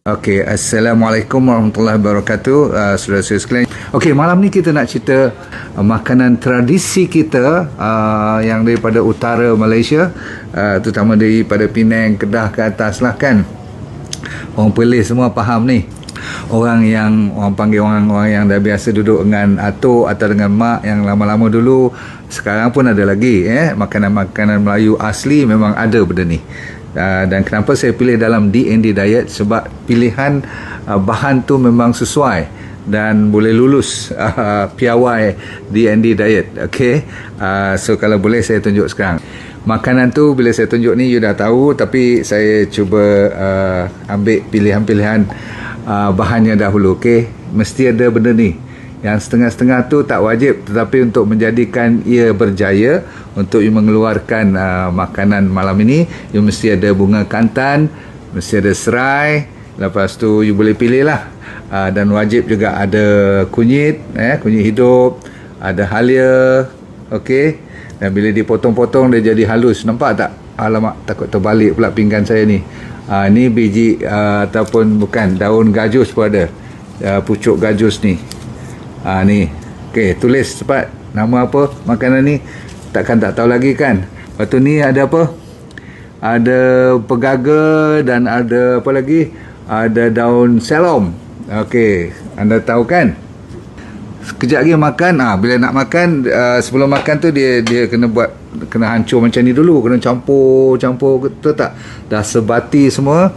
Okey, Assalamualaikum warahmatullahi wabarakatuh, saudara-saudara sekalian. Okey, malam ni kita nak cerita makanan tradisi kita yang daripada utara Malaysia, terutama daripada Penang, Kedah ke atas lah kan. Orang Perlis semua faham ni. Orang panggil orang yang dah biasa duduk dengan atuk atau dengan mak yang lama-lama dulu, sekarang pun ada lagi makanan-makanan Melayu asli memang ada benda ni. Dan kenapa saya pilih dalam D&D Diet, sebab pilihan bahan tu memang sesuai dan boleh lulus piawai D&D Diet. Okay, so kalau boleh saya tunjuk sekarang. Makanan tu bila saya tunjuk ni you dah tahu, tapi saya cuba ambil pilihan-pilihan bahannya dahulu. Okay, mesti ada benda ni. Yang setengah-setengah tu tak wajib, tetapi untuk menjadikan ia berjaya, untuk you mengeluarkan makanan malam ini, you mesti ada bunga kantan, mesti ada serai, lepas tu you boleh pilih lah, dan wajib juga ada kunyit, kunyit hidup, ada halia. Okey, dan bila dipotong-potong dia jadi halus. Nampak tak? Alamak, takut terbalik pula pinggan saya ni. Ni biji ataupun bukan, daun gajus pun ada, pucuk gajus ni. Ni. Okey, tulis cepat nama apa makanan ni. Takkan tak tahu lagi kan. Lepas tu ni ada apa? Ada pegaga dan ada apa lagi? Ada daun selom. Okey, anda tahu kan? Sekejap lagi makan. Bila nak makan, sebelum makan tu dia kena hancur macam ni dulu, kena campur, betul tak? Dah sebati semua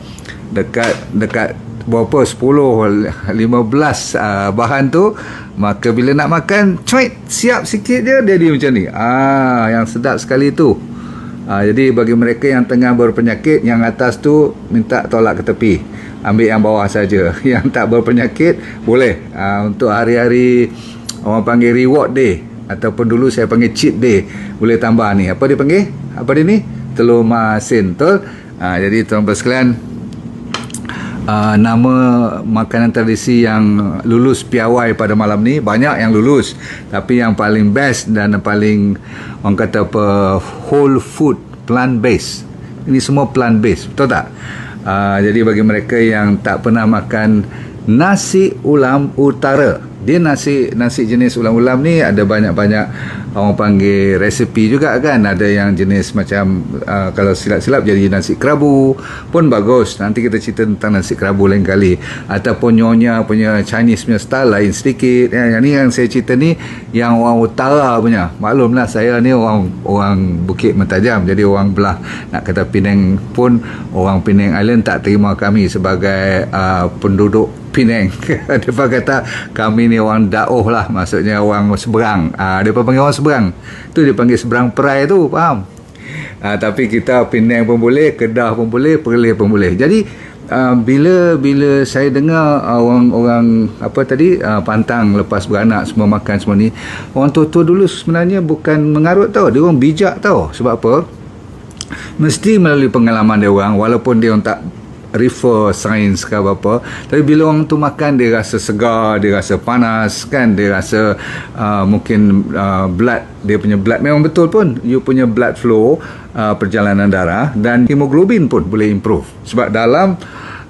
dekat berapa 10 15 bahan tu, maka bila nak makan cuit siap sikit je dia macam ni. Yang sedap sekali tu. Jadi bagi mereka yang tengah berpenyakit, yang atas tu minta tolak ke tepi, ambil yang bawah saja. Yang tak berpenyakit boleh untuk hari-hari orang panggil reward day, ataupun dulu saya panggil cheat day, boleh tambah ni. Apa dia panggil? Apa dia ni? Telur masin, betul? Jadi tuan-tuan sekalian, nama makanan tradisi yang lulus piawai pada malam ni, banyak yang lulus, tapi yang paling best dan paling orang kata apa, whole food, plant based, ini semua plant based, betul tak? Jadi bagi mereka yang tak pernah makan nasi ulam utara, dia nasi jenis ulam-ulam ni ada banyak-banyak orang panggil resepi juga kan. Ada yang jenis macam kalau silap-silap jadi nasi kerabu pun bagus. Nanti kita cerita tentang nasi kerabu lain kali. Ataupun Nyonya punya Chinese punya style lain sedikit. Yang ni yang saya cerita ni yang orang utara punya. Maklumlah saya ni orang Bukit Mentajam, jadi orang belah nak kata Penang pun, orang Penang Island tak terima kami sebagai penduduk Penang. Dia kata kami ni orang daoh lah, maksudnya orang seberang. Dia panggil orang seberang tu, dia panggil seberang perai tu, faham? Tapi kita Penang pun boleh, Kedah pun boleh, Perlis pun boleh. Jadi bila saya dengar orang apa tadi, pantang lepas beranak semua makan semua ni, orang tua-tua dulu sebenarnya bukan mengarut tau, dia orang bijak tau. Sebab apa? Mesti melalui pengalaman dia orang, walaupun dia orang tak refer sains ke apa, tapi bila orang tu makan dia rasa segar, dia rasa panas kan, dia rasa mungkin blood, dia punya blood memang betul pun, you punya blood flow, perjalanan darah dan hemoglobin pun boleh improve. Sebab dalam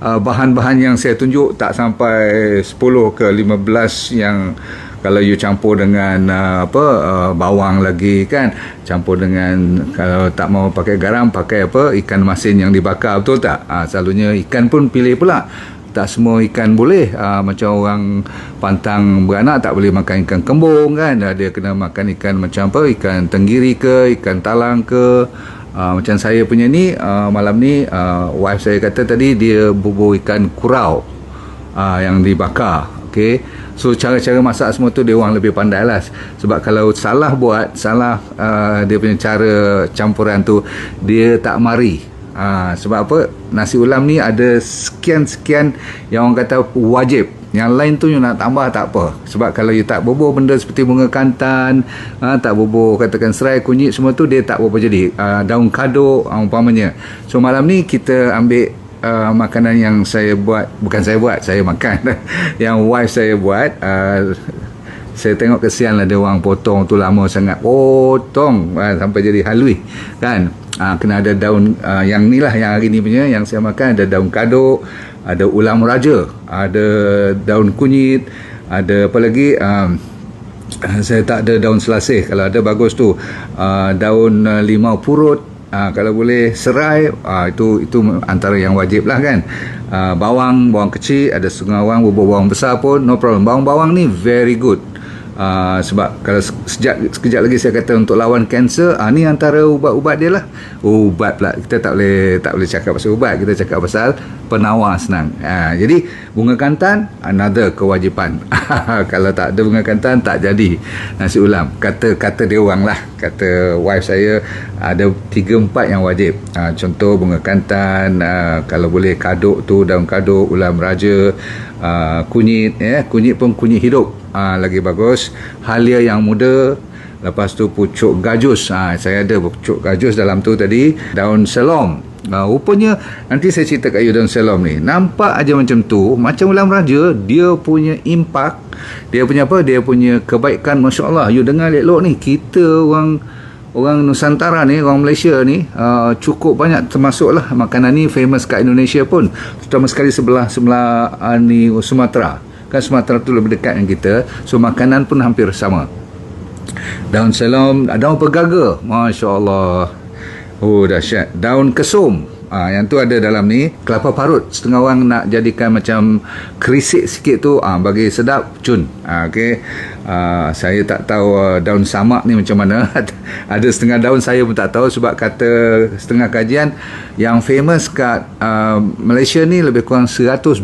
bahan-bahan yang saya tunjuk tak sampai 10 ke 15 yang kalau you campur dengan bawang lagi kan, campur dengan, kalau tak mau pakai garam, pakai ikan masin yang dibakar, betul tak? Selalunya ikan pun pilih pula. Tak semua ikan boleh. Macam orang pantang beranak tak boleh makan ikan kembung kan, dia kena makan ikan macam ikan tenggiri ke, ikan talang ke. Macam saya punya ni, malam ni wife saya kata tadi dia bubur ikan kurau yang dibakar. Okay, so cara-cara masak semua tu dia orang lebih pandai lah. Sebab kalau salah dia punya cara campuran tu, dia tak mari. Sebab apa? Nasi ulam ni ada sekian-sekian yang orang kata wajib. Yang lain tu you nak tambah tak apa. Sebab kalau you tak bubur benda seperti bunga kantan, tak bubur katakan serai, kunyit, semua tu dia tak berapa jadi. Daun kaduk umpamanya. So malam ni kita ambil makanan yang saya buat, bukan saya buat, saya makan yang wife saya buat. Saya tengok kesian lah dia orang potong tu lama sangat, potong sampai jadi halui kan. Kena ada daun yang ni lah, yang hari ni punya yang saya makan, ada daun kaduk, ada ulam raja, ada daun kunyit, ada apa lagi, saya tak ada daun selasih, kalau ada bagus tu, daun limau purut, kalau boleh serai, itu antara yang wajib lah kan. Bawang kecil, ada setengah bawang, bawang besar pun no problem. Bawang ni very good. Sebab kalau sekejap lagi saya kata untuk lawan kanser, ni antara ubat-ubat dia lah. Ubat pula, kita tak boleh cakap pasal ubat, kita cakap pasal penawar senang. Jadi bunga kantan another kewajipan. Kalau tak ada bunga kantan tak jadi nasi ulam. Kata dia orang lah, kata wife saya, ada 3-4 yang wajib. Contoh bunga kantan, kalau boleh kaduk tu, daun kaduk, ulam raja, kunyit, kunyit pun kunyit hidup, lagi bagus. Halia yang muda, lepas tu pucuk gajus, saya ada pucuk gajus dalam tu tadi. Daun selom, rupanya nanti saya cerita kat you, daun selom ni nampak aja macam tu, macam ulam raja, dia punya impak, dia punya apa, dia punya kebaikan, Masya Allah. You dengar elok ni, kita orang Nusantara ni, orang Malaysia ni, cukup banyak, termasuklah makanan ni famous kat Indonesia pun, terutama sekali sebelah ni Sumatera kan. Sumatera tu lebih dekat dengan kita, so makanan pun hampir sama. Daun selom, daun pegaga, Masya Allah, dahsyat. Daun kesum, yang tu ada dalam ni. Kelapa parut, setengah orang nak jadikan macam kerisik sikit tu, bagi sedap, cun. Okay. Saya tak tahu daun samak ni macam mana. Ada setengah daun saya pun tak tahu, sebab kata setengah kajian yang famous kat Malaysia ni lebih kurang 120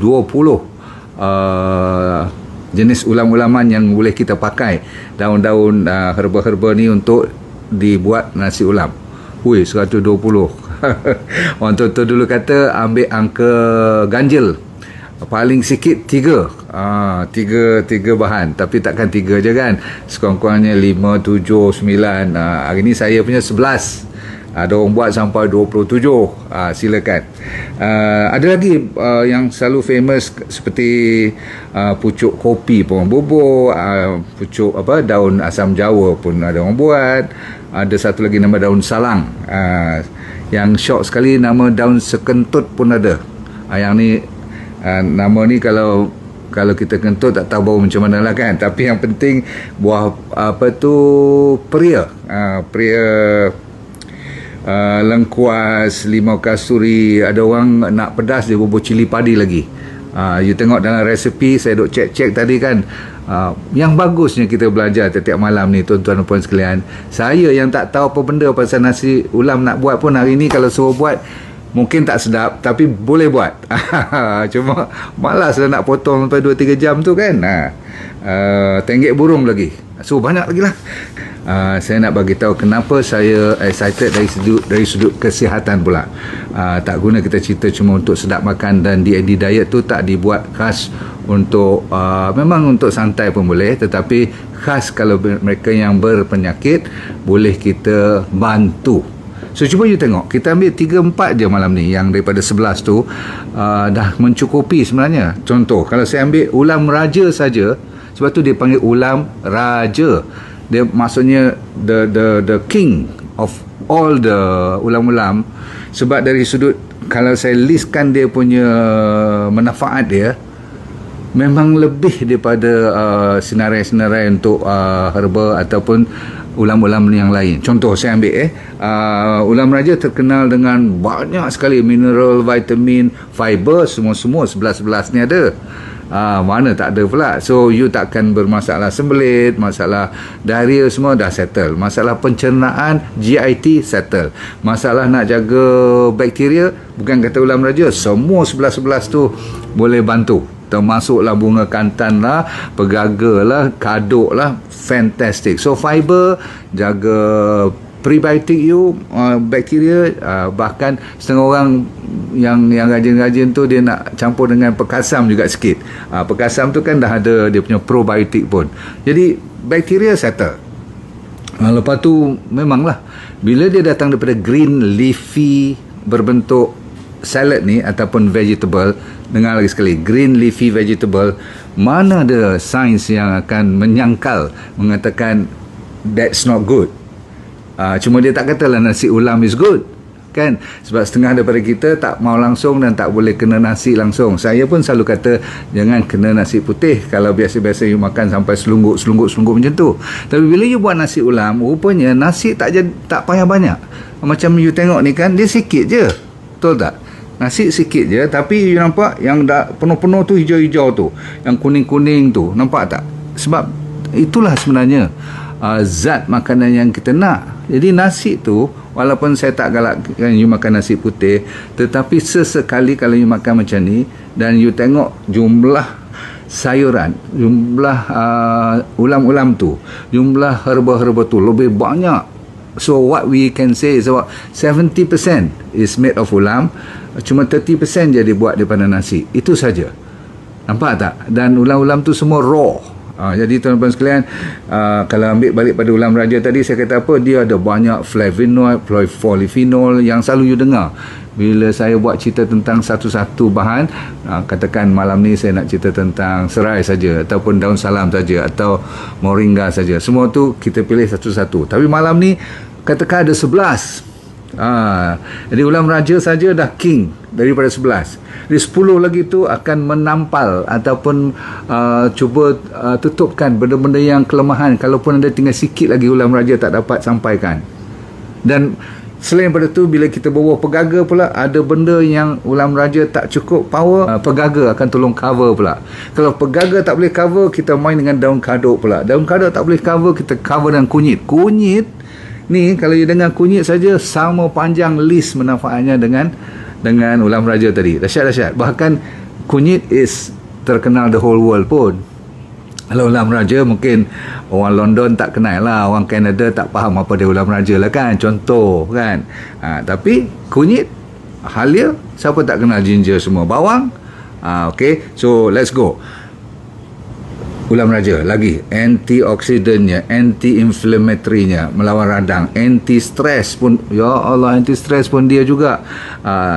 jenis ulam-ulaman yang boleh kita pakai, daun-daun herba-herba ni untuk dibuat nasi ulam. 120. Orang tua dulu kata ambil angka ganjil, paling sikit 3 bahan, tapi takkan 3 je kan, sekurang-kurangnya 5, 7, 9. Hari ni saya punya 11. Ada orang buat sampai 27. Silakan. Ada lagi yang selalu famous seperti pucuk kopi pun orang bubur, pucuk daun asam jawa pun ada orang buat. Ada satu lagi nama daun salang. Yang syok sekali nama daun sekentut pun ada. Yang ni nama ni kalau kita kentut tak tahu bau macam mana lah kan. Tapi yang penting buah peria, lengkuas, limau kasturi. Ada orang nak pedas, dia bubur cili padi lagi. You tengok dalam resepi, saya duk cek tadi kan. Yang bagusnya kita belajar setiap malam ni, tuan-tuan dan puan sekalian. Saya yang tak tahu apa benda pasal nasi ulam nak buat pun, hari ni kalau suruh buat mungkin tak sedap, tapi boleh buat. Cuma malas lah nak potong sampai 2-3 jam tu kan. Tenggek burung lagi, so banyak lagi lah. Saya nak bagi tahu kenapa saya excited dari sudut kesihatan pula. Tak guna kita cerita cuma untuk sedap makan, dan D&D diet tu tak dibuat khas untuk memang untuk santai pun boleh, tetapi khas kalau mereka yang berpenyakit, boleh kita bantu. So cuba you tengok, kita ambil 3-4 je malam ni, yang daripada 11 tu dah mencukupi sebenarnya. Contoh, kalau saya ambil ulam raja saja, sebab tu dia panggil ulam raja, dia maksudnya the king of all the ulam-ulam. Sebab dari sudut, kalau saya listkan dia punya manfaat dia, memang lebih daripada senarai-senarai untuk herba ataupun ulam-ulam yang lain. Contoh saya ambil ulam raja terkenal dengan banyak sekali mineral, vitamin, fiber, semua 11 ni ada. Mana tak ada pula. So you takkan bermasalah sembelit, masalah diarrhea semua dah settle, masalah pencernaan GIT settle, masalah nak jaga bakteria, bukan kata ulam raja, semua 11 tu boleh bantu. Termasuklah bunga kantan lah, pegaga lah, kaduk lah, fantastic. So fiber, jaga prebiotik you, bakteria. Bahkan setengah orang yang rajin-rajin tu, dia nak campur dengan perkasam juga sikit. Perkasam tu kan dah ada dia punya probiotik pun, jadi bakteria settle. Lepas tu memanglah bila dia datang daripada green leafy berbentuk salad ni ataupun vegetable, dengar lagi sekali, green leafy vegetable, mana ada sains yang akan menyangkal mengatakan that's not good. Cuma dia tak katalah nasi ulam is good. kan, sebab setengah daripada kita tak mau langsung dan tak boleh kena nasi langsung. Saya pun selalu kata jangan kena nasi putih kalau biasa-biasa you makan sampai selungguk macam tu. Tapi bila you buat nasi ulam, rupanya nasi tak payah banyak. Macam you tengok ni kan, dia sikit je, betul tak? Nasi sikit je, tapi you nampak yang dah penuh-penuh tu, hijau-hijau tu, yang kuning-kuning tu, nampak tak? Sebab itulah sebenarnya zat makanan yang kita nak. Jadi nasi tu, walaupun saya tak galakkan you makan nasi putih, tetapi sesekali kalau you makan macam ni dan you tengok jumlah sayuran, jumlah ulam-ulam tu, jumlah herba-herba tu lebih banyak. So what we can say is about 70% is made of ulam, cuma 30% je dibuat daripada nasi. Itu saja. Nampak tak? Dan ulam-ulam tu semua raw. Jadi tuan-tuan sekalian, kalau ambil balik pada ulam raja tadi, saya kata apa? Dia ada banyak flavonoid, polyphenol yang selalu you dengar. Bila saya buat cerita tentang satu-satu bahan, katakan malam ni saya nak cerita tentang serai saja, ataupun daun salam saja, atau moringa saja. Semua tu kita pilih satu-satu. Tapi malam ni katakan ada 11. Jadi ulam raja saja dah king daripada 11. Jadi 10 lagi tu akan menampal ataupun cuba tutupkan benda-benda yang kelemahan, kalaupun ada tinggal sikit lagi ulam raja tak dapat sampaikan. Dan selain daripada tu, bila kita bawa pegaga pula, ada benda yang ulam raja tak cukup power, pegaga akan tolong cover pula. Kalau pegaga tak boleh cover, kita main dengan daun kaduk pula. Daun kaduk tak boleh cover, kita cover dengan kunyit. Kunyit ni, kalau you dengar kunyit saja, sama panjang list manfaatnya dengan ulam raja tadi. Dahsyat. Bahkan kunyit is terkenal the whole world pun. Kalau ulam raja mungkin orang London tak kenal lah, orang Canada tak faham apa dia ulam raja lah kan, contoh kan. Tapi kunyit, halia, siapa tak kenal ginger semua, bawang. Okay, so let's go. Ulam raja lagi antioksidannya, anti-inflammatory-nya, melawan radang, anti-stress pun, ya Allah, anti-stress pun dia juga.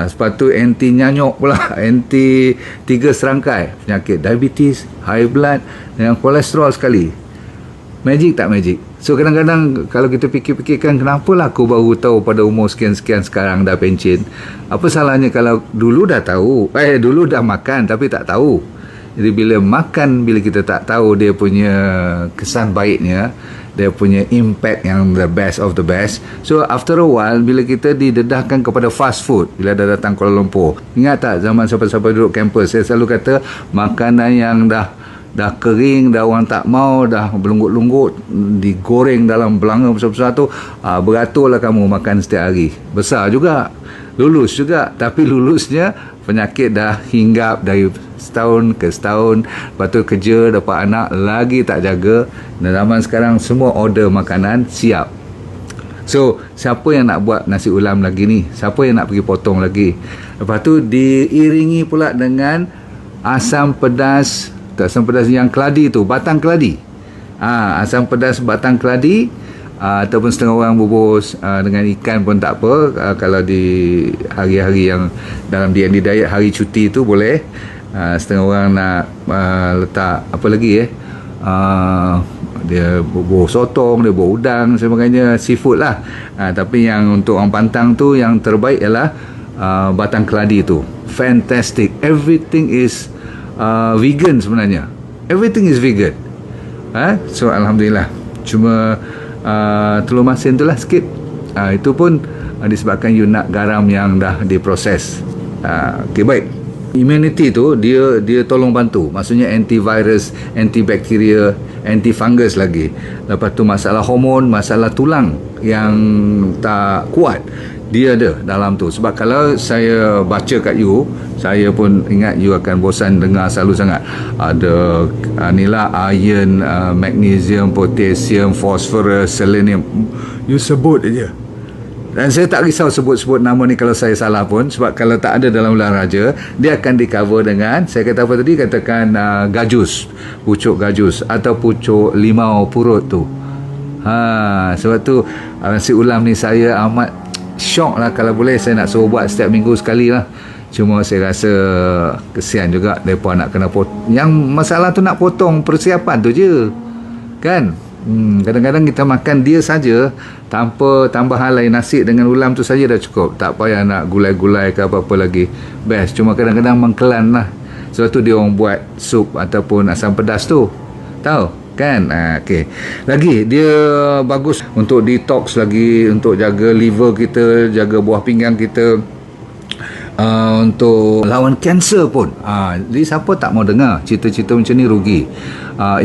Lepas tu anti nyanyuk pula, anti 3 serangkai penyakit, diabetes, high blood, dengan kolesterol sekali. Magic tak magic? So kadang-kadang kalau kita fikir-fikirkan, kenapalah aku baru tahu pada umur sekian-sekian sekarang dah pencen. Apa salahnya kalau dulu dah tahu, dulu dah makan tapi tak tahu. Jadi bila makan, bila kita tak tahu dia punya kesan baiknya, dia punya impact yang the best of the best. So after a while, bila kita didedahkan kepada fast food, bila dah datang Kuala Lumpur, ingat tak zaman sampai-sampai duduk kampus, saya selalu kata makanan yang dah kering, dah orang tak mau, dah belunggut-lunggut, digoreng dalam belanga besar-besar tu, beraturlah kamu makan setiap hari. Besar juga, lulus juga, tapi lulusnya penyakit dah hinggap dari setahun ke setahun. Lepas tu kerja, dapat anak, lagi tak jaga. Dan zaman sekarang semua order makanan siap. So siapa yang nak buat nasi ulam lagi ni? Siapa yang nak pergi potong lagi? Lepas tu diiringi pula dengan asam pedas yang keladi tu, batang keladi. Asam pedas batang keladi, ataupun setengah orang bubus dengan ikan pun tak apa. Kalau di hari-hari yang dalam DND diet, hari cuti tu boleh. Setengah orang nak letak apa lagi dia bubur sotong, dia bubur udang, sebagainya, seafood lah. Tapi yang untuk orang pantang tu, yang terbaik ialah batang keladi tu. Fantastic. Everything is vegan sebenarnya. Everything is vegan. So alhamdulillah. Cuma telur masin tu lah sikit. Itu pun disebabkan you nak garam yang dah diproses. Okay, baik. Immunity tu dia tolong bantu. Maksudnya antivirus, antibakteria, antifungus lagi. Lepas tu masalah hormon, masalah tulang yang tak kuat, dia ada dalam tu. Sebab kalau saya baca kat you, saya pun ingat you akan bosan dengar selalu sangat. Ada inilah iron, magnesium, potassium, phosphorus, selenium. You sebut aja. Dan saya tak risau sebut-sebut nama ni kalau saya salah pun, sebab kalau tak ada dalam ulam raja, dia akan di cover dengan, saya kata apa tadi, katakan gajus, pucuk gajus atau pucuk limau purut tu. Sebab tu nasi ulam ni saya amat syok lah. Kalau boleh saya nak suruh buat setiap minggu sekali lah. Cuma saya rasa kesian juga mereka nak kena potong. Yang masalah tu nak potong persiapan tu je kan. Kadang-kadang kita makan dia saja tanpa tambahan lain, nasi dengan ulam tu saja dah cukup. Tak payah nak gulai-gulai ke apa-apa lagi. Best. Cuma kadang-kadang mengkelan lah. Sebab tu dia orang buat sup ataupun asam pedas tu. Tahu? Kan? Okey. Lagi dia bagus untuk detox lagi, untuk jaga liver kita, jaga buah pinggang kita. Untuk lawan kanser pun. Jadi siapa tak mau dengar cerita-cerita macam ni rugi.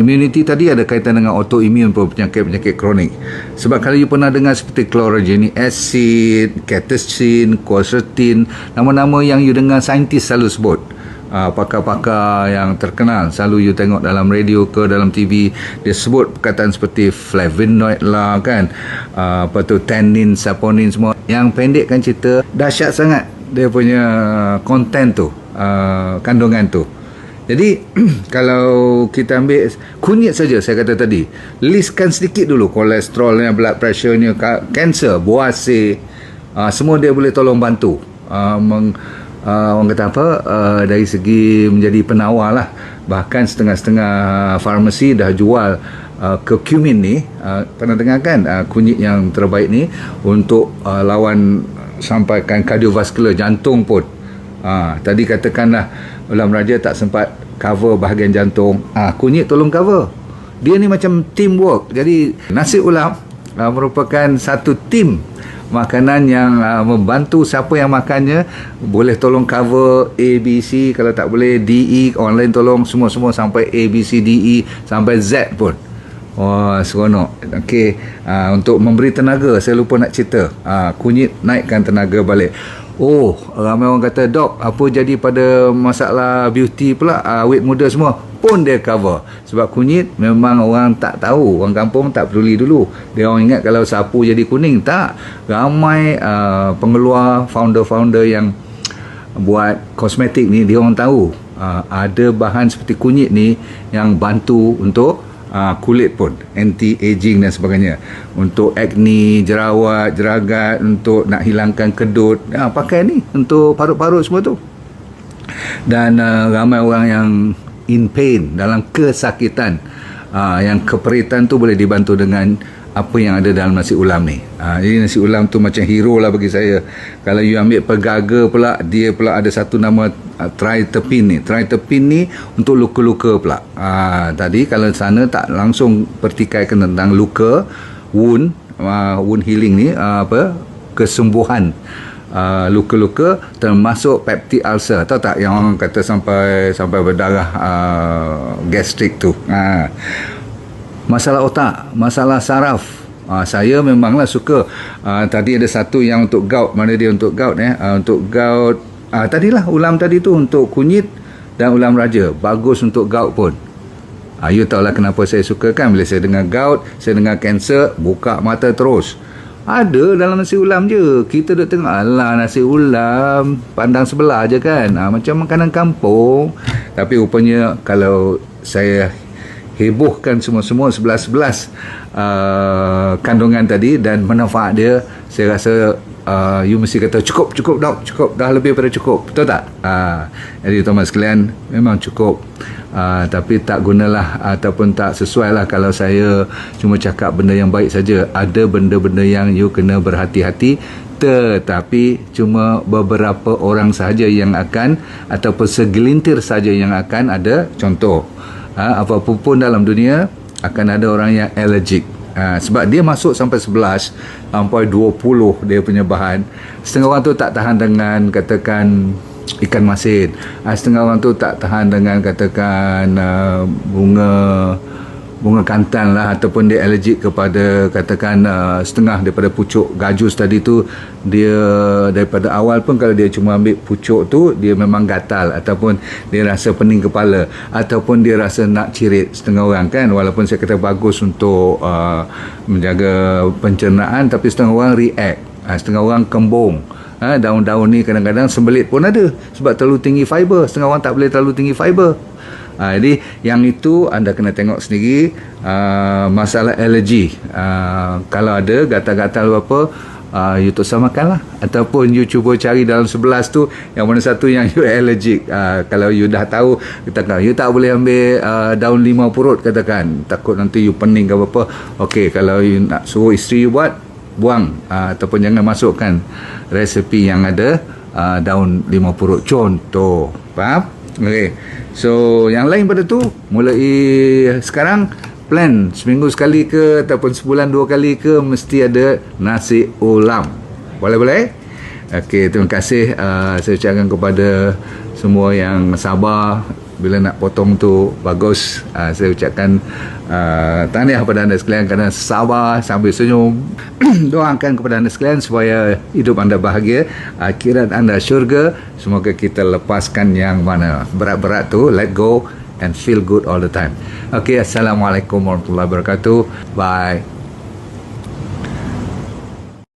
Immunity tadi ada kaitan dengan autoimmune pun, penyakit-penyakit kronik. Sebab kalau you pernah dengar seperti chlorogenic acid, catechin, quercetin, nama-nama yang you dengar saintis selalu sebut. Pakar-pakar yang terkenal selalu you tengok dalam radio ke dalam TV, dia sebut perkataan seperti flavonoid lah kan, apa tu, tannin, saponin, semua. Yang pendekkan cerita, dahsyat sangat dia punya konten tu, kandungan tu. Jadi kalau kita ambil kunyit saja, saya kata tadi, listkan sedikit dulu kolesterolnya, blood pressure-nya, kanser, buah C, semua dia boleh tolong bantu. Orang kata apa, dari segi menjadi penawar lah. Bahkan setengah-setengah farmasi dah jual curcumin ni, pernah dengar kan, kunyit yang terbaik ni untuk lawan sampaikan kardiovaskular, jantung pun. Tadi katakanlah ulam raja tak sempat cover bahagian jantung, kunyit tolong cover. Dia ni macam teamwork. Jadi nasi ulam merupakan satu tim makanan yang membantu siapa yang makannya boleh tolong cover A, B, C. Kalau tak boleh D, E, orang lain tolong semua-semua sampai A, B, C, D, E sampai Z pun. Wah, seronok. Okey, untuk memberi tenaga, saya lupa nak cerita. Kunyit naikkan tenaga balik. Oh, ramai orang kata, "Dok, apa jadi pada masalah beauty pula, awet muda semua?" Pun dia cover. Sebab kunyit memang orang tak tahu, orang kampung tak peduli dulu. Dia orang ingat kalau sapu jadi kuning. Tak. Ramai pengeluar, founder-founder yang buat kosmetik ni, dia orang tahu ada bahan seperti kunyit ni yang bantu untuk kulit pun, anti-aging dan sebagainya, untuk acne, jerawat, jeragat, untuk nak hilangkan kedut, pakai ni untuk parut-parut semua tu. Dan ramai orang yang in pain, dalam kesakitan, yang keperitan tu boleh dibantu dengan apa yang ada dalam nasi ulam ni. Jadi nasi ulam tu macam hero lah bagi saya. Kalau you ambil pegaga pula, dia pula ada satu nama tritepin ni. Tritepin ni untuk luka-luka pula. Tadi kalau sana tak langsung pertikaikan tentang luka, wound healing ni, kesembuhan luka-luka, termasuk peptic ulcer. Tahu tak yang orang kata sampai berdarah, gastrik tu. Masalah otak, masalah saraf. Saya memanglah suka. Tadi ada satu yang untuk gout. Mana dia untuk gout? Untuk gout, tadilah ulam tadi tu untuk kunyit dan ulam raja. Bagus untuk gout pun. You tahulah kenapa saya suka kan. Bila saya dengar gout, saya dengar kanser, buka mata terus. Ada dalam nasi ulam je. Kita duk tengok, alah nasi ulam, pandang sebelah je kan. Macam makanan kampung. Tapi rupanya kalau saya hebohkan semua-semua 11 kandungan tadi dan manfaat dia, saya rasa you mesti kata cukup dok, cukup, dah lebih pada cukup, betul tak? Jadi tuan-tuan sekalian, memang cukup, tapi tak gunalah ataupun tak sesuai lah kalau saya cuma cakap benda yang baik saja. Ada benda-benda yang you kena berhati-hati, tetapi cuma beberapa orang sahaja yang akan, ataupun segelintir saja yang akan ada contoh. Apa-apa pun dalam dunia akan ada orang yang allergic. Sebab dia masuk sampai 11 sampai 20 dia punya bahan. Setengah orang tu tak tahan dengan katakan ikan masin. Setengah orang tu tak tahan dengan katakan bunga kantan lah, ataupun dia allergic kepada katakan setengah daripada pucuk gajus tadi tu. Dia daripada awal pun kalau dia cuma ambil pucuk tu, dia memang gatal, ataupun dia rasa pening kepala, ataupun dia rasa nak cirit setengah orang kan. Walaupun saya kata bagus untuk menjaga pencernaan, tapi setengah orang react, setengah orang kembung. Daun-daun ni kadang-kadang sembelit pun ada sebab terlalu tinggi fiber. Setengah orang tak boleh terlalu tinggi fiber. Jadi yang itu anda kena tengok sendiri. Masalah alergi, kalau ada gatal-gatal apa, you tak usah makan lah. Ataupun you cuba cari dalam 11 tu yang mana satu yang you allergic. Kalau you dah tahu, katakan you tak boleh ambil daun limau purut, katakan takut nanti you pening ke apa-apa. Okey, kalau you nak suruh isteri you buat, buang ataupun jangan masukkan resepi yang ada daun limau purut contoh. Faham? Okey. So yang lain pada tu, mulai sekarang plan seminggu sekali ke ataupun sebulan 2 kali ke mesti ada nasi ulam. Boleh? Okey, terima kasih. Saya ucapkan kepada semua yang sabar bila nak potong tu, bagus. Saya ucapkan tahniah kepada anda sekalian kerana sabar sambil senyum. Doakan kepada anda sekalian supaya hidup anda bahagia, akhirat anda syurga. Semoga kita lepaskan yang mana berat-berat tu, let go and feel good all the time. Okay, Assalamualaikum warahmatullahi wabarakatuh. Bye.